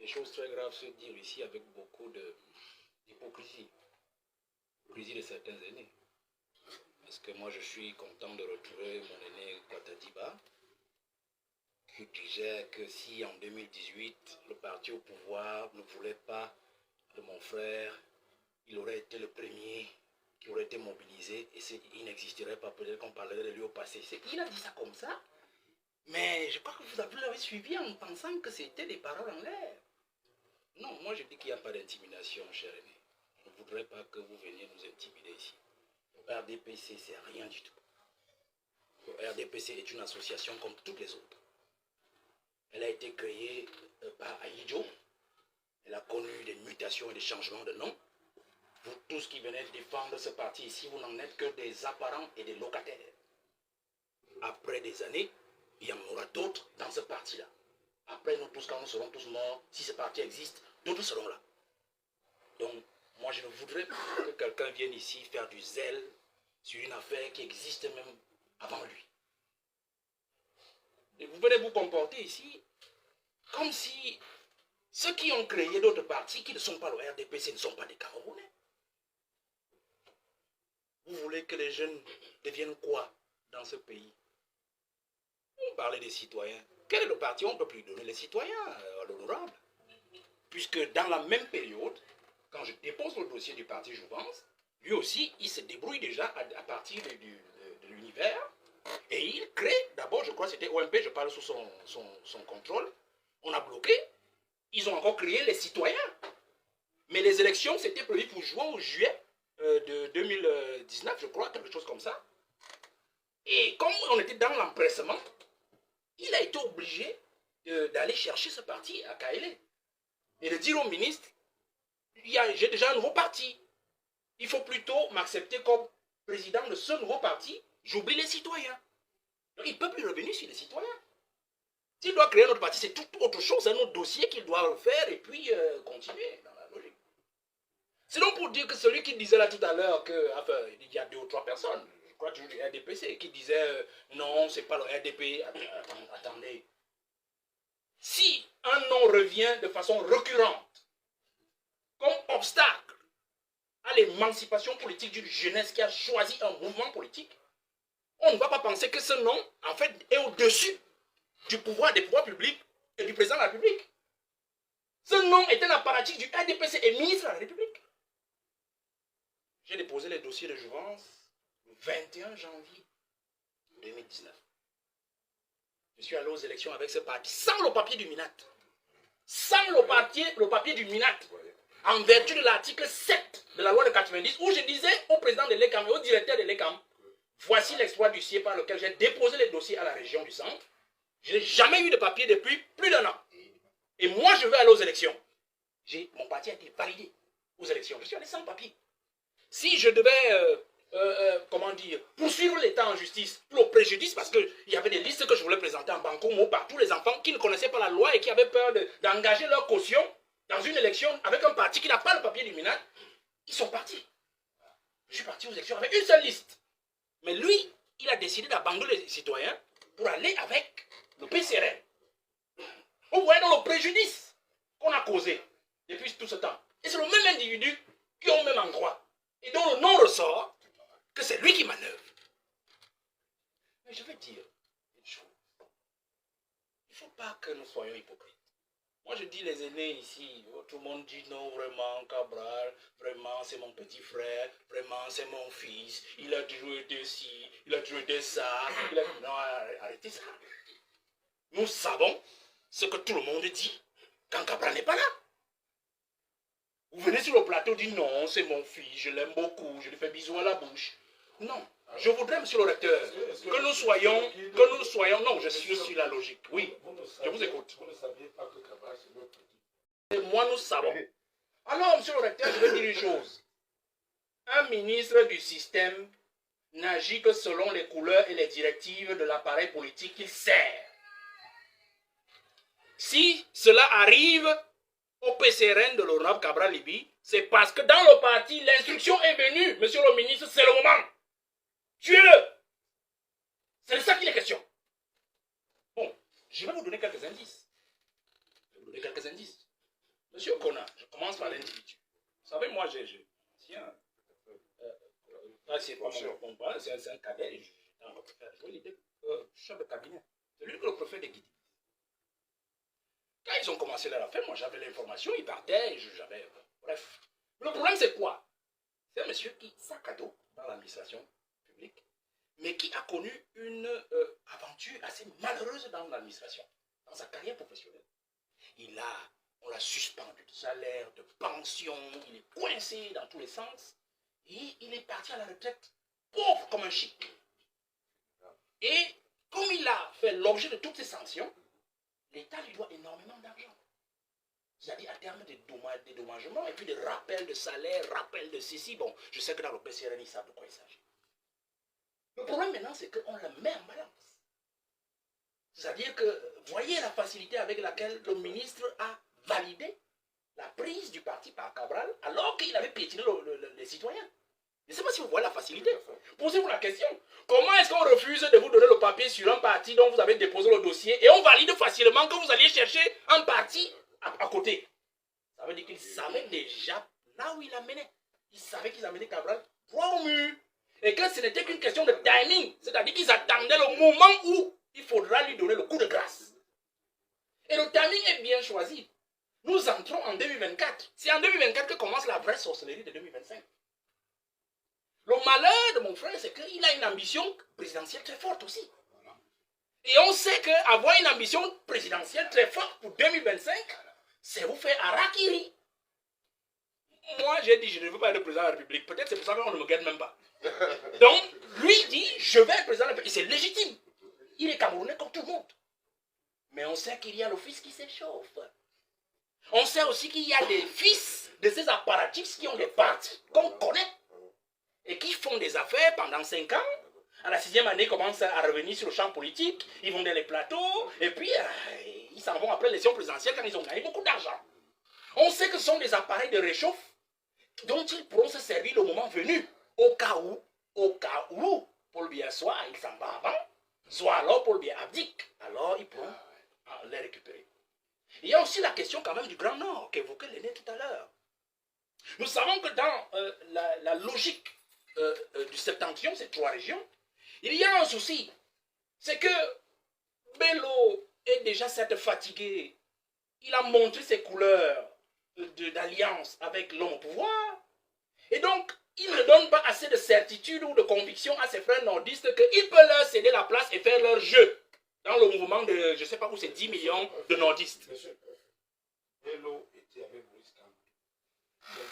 des choses très graves se dire ici avec beaucoup d'hypocrisie. Hypocrisie de certains aînés. Parce que moi, je suis content de retrouver mon aîné Ouattara, qui disait que si en 2018, le parti au pouvoir ne voulait pas de mon frère, il aurait été le premier qui aurait été mobilisé et il n'existerait pas, peut-être qu'on parlerait de lui au passé. Il a dit ça comme ça, mais je crois que vous l'avez suivi en pensant que c'était des paroles en l'air. Non, moi je dis qu'il n'y a pas d'intimidation, cher aîné. Je ne voudrais pas que vous veniez nous intimider ici. Le RDPC, c'est rien du tout. Le RDPC est une association comme toutes les autres. Elle a été créée par Aïdjo. Elle a connu des mutations et des changements de nom. Vous tous qui venez défendre ce parti ici, vous n'en êtes que des apparents et des locataires. Après des années, il y en aura d'autres dans ce parti-là. Après nous tous, quand nous serons tous morts, si ce parti existe, d'autres seront là. Donc, moi je ne voudrais pas que quelqu'un vienne ici faire du zèle sur une affaire qui existe même avant lui. Et vous venez vous comporter ici comme si ceux qui ont créé d'autres partis qui ne sont pas le RDPC ne sont pas des Camerounais. Vous voulez que les jeunes deviennent quoi dans ce pays? On parlait des citoyens. Quel est le parti? On ne peut plus donner les citoyens à l'honorable. Puisque dans la même période, quand je dépose le dossier du parti Jouvence, lui aussi, il se débrouille déjà à partir de l'univers. Et il crée, d'abord, je crois que c'était OMP, je parle sous son contrôle. On a bloqué. Ils ont encore créé les citoyens. Mais les élections, c'était prévu pour juin ou juillet de 2019, je crois, quelque chose comme ça. Et comme on était dans l'empressement, il a été obligé d'aller chercher ce parti à Kaélé. Et de dire au ministre, j'ai déjà un nouveau parti. Il faut plutôt m'accepter comme président de ce nouveau parti. J'oublie les citoyens. Donc il ne peut plus revenir sur les citoyens. S'il doit créer notre parti, c'est tout autre chose, un autre dossier qu'il doit faire et puis continuer dans la logique. Sinon pour dire que celui qui disait là tout à l'heure qu'il y a 2 ou 3 personnes, je crois toujours du RDPC, qui disait non, c'est pas le RDP. Attendez. Si un nom revient de façon récurrente comme obstacle à l'émancipation politique d'une jeunesse qui a choisi un mouvement politique, on ne va pas penser que ce nom, en fait, est au-dessus du pouvoir, des pouvoirs publics et du président de la République. Ce nom est un apparatchik du RDPC et ministre de la République. J'ai déposé les dossiers de Jouvence le 21 janvier 2019. Je suis allé aux élections avec ce parti, sans le papier du MINAT. Sans le papier du MINAT. En vertu de l'article 7 de la loi de 90, où je disais au président de l'ECAM et au directeur de l'ECAM, voici l'exploit du CIE par lequel j'ai déposé les dossiers à la région du centre. Je n'ai jamais eu de papier depuis plus d'1 an. Et moi, je veux aller aux élections. Mon parti a été validé aux élections. Je suis allé sans papier. Si je devais, poursuivre l'État en justice pour le préjudice, parce qu'il y avait des listes que je voulais présenter en banco par tous les enfants qui ne connaissaient pas la loi et qui avaient peur d'engager leur caution dans une élection avec un parti qui n'a pas le papier du MINAT, ils sont partis. Je suis parti aux élections avec une seule liste. Mais lui, il a décidé d'abandonner les citoyens pour aller avec le PCRN. Vous voyez dans le préjudice qu'on a causé depuis tout ce temps. Et c'est le même individu qui est au même endroit. Et dont le nom ressort que c'est lui qui manœuvre. Mais je vais dire une chose. Il ne faut pas que nous soyons hypocrites. Moi je dis les aînés ici, tout le monde dit non vraiment Cabral, vraiment c'est mon petit frère, vraiment c'est mon fils, il a toujours été ci, il a toujours été ça, non arrêtez ça. Nous savons ce que tout le monde dit quand Cabral n'est pas là. Vous venez sur le plateau et dites non c'est mon fils, je l'aime beaucoup, je lui fais bisous à la bouche. Non, je voudrais monsieur le recteur que nous soyons, non je suis sur la logique, oui, je vous écoute. Vous ne saviez pas que Cabral c'est notre petit. Et moi nous savons. Alors monsieur le recteur, je vais dire une chose. Un ministre du système n'agit que selon les couleurs et les directives de l'appareil politique qu'il sert. Si cela arrive au PCRN de l'honorable Cabral Libi, c'est parce que dans le parti, l'instruction est venue. Monsieur le ministre, c'est le moment. Tuez-le. C'est de ça qu'il est question. Bon, je vais vous donner quelques indices. tiens, c'est un cadet, chef de cabinet. C'est lui que le préfet de Guidi. Quand ils ont commencé leur affaire, moi j'avais l'information, ils partaient, j'avais. Bref. Le problème c'est quoi? C'est un monsieur qui sac à dos dans l'administration publique, mais qui a connu une aventure assez malheureuse dans l'administration, dans sa carrière professionnelle. On l'a suspendu de salaire, de pension, il est coincé dans tous les sens, et il est parti à la retraite pauvre comme un chic. Et comme il a fait l'objet de toutes ces sanctions, l'État lui doit énormément d'argent. C'est-à-dire à terme de dédommagement et puis de rappel de salaire, rappel de ceci. Bon, je sais que dans le PCRN, ils savent de quoi il s'agit. Le problème maintenant, c'est qu'on le met en balance. C'est-à-dire que, voyez la facilité avec laquelle le ministre a validé la prise du parti par Cabral, alors qu'il avait piétiné les citoyens. Je ne sais pas si vous voyez la facilité. Posez-vous la question. Comment est-ce qu'on refuse de vous donner le papier sur un parti dont vous avez déposé le dossier et on valide facilement que vous alliez chercher un parti à côté? Ça veut dire qu'il savait déjà là où il amenait. Il savait qu'ils amenaient Cabral droit au mur. Et que ce n'était qu'une question de timing. C'est-à-dire qu'ils attendaient le moment où il faudra lui donner le coup de grâce. Et le timing est bien choisi. Nous entrons en 2024. C'est en 2024 que commence la vraie sorcellerie de 2025. Le malheur de mon frère, c'est qu'il a une ambition présidentielle très forte aussi. Et on sait qu'avoir une ambition présidentielle très forte pour 2025, c'est vous faire harakiri. Moi, j'ai dit, je ne veux pas être président de la République. Peut-être c'est pour ça qu'on ne me gagne même pas. Donc, lui dit, je vais être président de la République. C'est légitime. Il est Camerounais comme tout le monde. Mais on sait qu'il y a le fils qui s'échauffe. On sait aussi qu'il y a des fils de ces apparatchiks qui ont des partis qu'on connaît et qui font des affaires pendant 5 ans. À la 6e année, ils commencent à revenir sur le champ politique. Ils vont dans les plateaux et puis ils s'en vont après l'élection présidentielle quand ils ont gagné beaucoup d'argent. On sait que ce sont des appareils de réchauffe dont ils pourront se servir le moment venu. Au cas où Paul Biya soit il s'en va avant, soit alors Paul Biya abdique. Alors ils pourront les récupérer. Il y a aussi la question quand même du Grand Nord qu'évoquait L'aîné tout à l'heure. Nous savons que dans la logique du septentrion, ces 3 régions, il y a un souci. C'est que Bello est déjà certes fatigué. Il a montré ses couleurs d'alliance avec l'homme au pouvoir. Et donc, il ne donne pas assez de certitude ou de conviction à ses frères nordistes qu'il peut leur céder la place et faire leur jeu dans le mouvement de, je ne sais pas où, c'est 10 millions de nordistes. Monsieur, Bello était avec Maurice Kamto.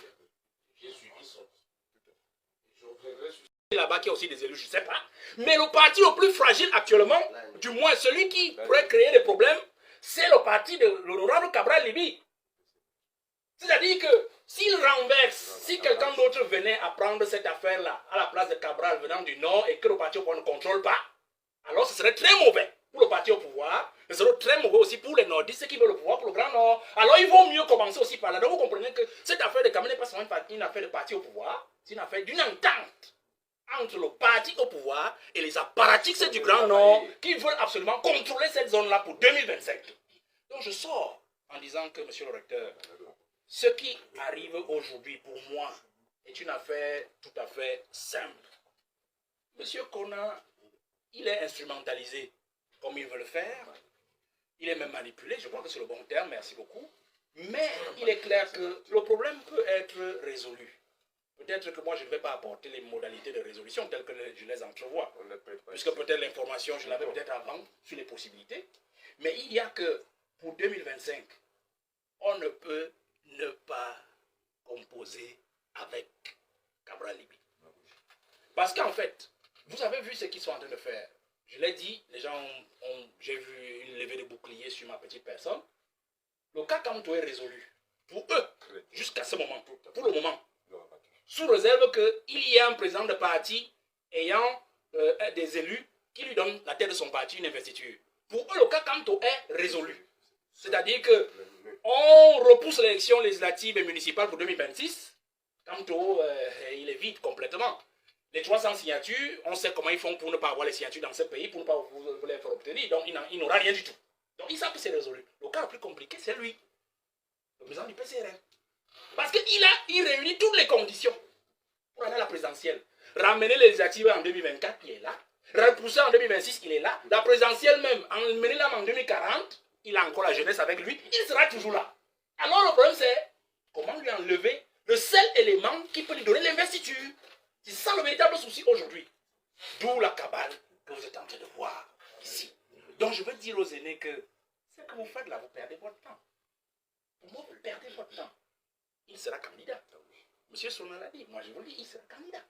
J'ai suivi son. Je reviendrai sur Là-bas, qui a aussi des élus, je ne sais pas. Mais le parti le plus fragile actuellement, du moins celui qui pourrait créer des problèmes, c'est le parti de l'honorable Cabral Libi. C'est-à-dire que s'il renverse, si quelqu'un d'autre venait à prendre cette affaire-là à la place de Cabral venant du Nord et que le parti au pouvoir ne contrôle pas, alors ce serait très mauvais pour le parti au pouvoir, mais ce serait très mauvais aussi pour les nordistes qui veulent le pouvoir pour le Grand Nord. Alors il vaut mieux commencer aussi par là. Donc vous comprenez que cette affaire de Cabral n'est pas seulement une affaire de parti au pouvoir, c'est une affaire d'une entente entre le parti au pouvoir et les apparatchiks du Grand Nord qui veulent absolument contrôler cette zone-là pour 2025. Donc je sors en disant que, monsieur le recteur, ce qui arrive aujourd'hui pour moi est une affaire tout à fait simple. Monsieur Kona, il est instrumentalisé comme il veut le faire. Il est même manipulé, je crois que c'est le bon terme, merci beaucoup. Mais il est clair que le problème peut être résolu. Peut-être que moi, je ne vais pas apporter les modalités de résolution telles que je les entrevois. Puisque peut-être l'information, je l'avais peut-être avant sur les possibilités. Mais il y a que pour 2025, on ne peut ne pas composer avec Cabral Libi. Parce qu'en fait, vous avez vu ce qu'ils sont en train de faire. Je l'ai dit, les gens j'ai vu une levée de bouclier sur ma petite personne. Le cas Kamto est résolu. Pour eux, jusqu'à ce moment, pour le moment. Sous réserve qu'il y ait un président de parti ayant des élus qui lui donnent la tête de son parti une investiture. Pour eux, le cas Kamto est résolu. C'est-à-dire que on repousse l'élection législative et municipale pour 2026. Kamto, il est vide complètement. Les 300 signatures, on sait comment ils font pour ne pas avoir les signatures dans ce pays, pour ne pas vous les faire obtenir. Donc, il n'aura rien du tout. Donc, ils savent que c'est résolu. Le cas le plus compliqué, c'est lui, le président du PCRN. Parce qu'il réunit toutes les conditions pour aller à la présidentielle. Ramener les législatives en 2024, il est là. Repousser en 2026, il est là. La présidentielle même, emmener l'âme en 2040, il a encore la jeunesse avec lui, il sera toujours là. Alors le problème c'est comment lui enlever le seul élément qui peut lui donner l'investiture. C'est ça le véritable souci aujourd'hui. D'où la cabale que vous êtes en train de voir ici. Donc je veux dire aux aînés que ce que vous faites là, vous perdez votre temps. Moi, vous perdez votre temps. Il sera candidat. Monsieur Sonal a dit, moi je vous le dis, il sera candidat.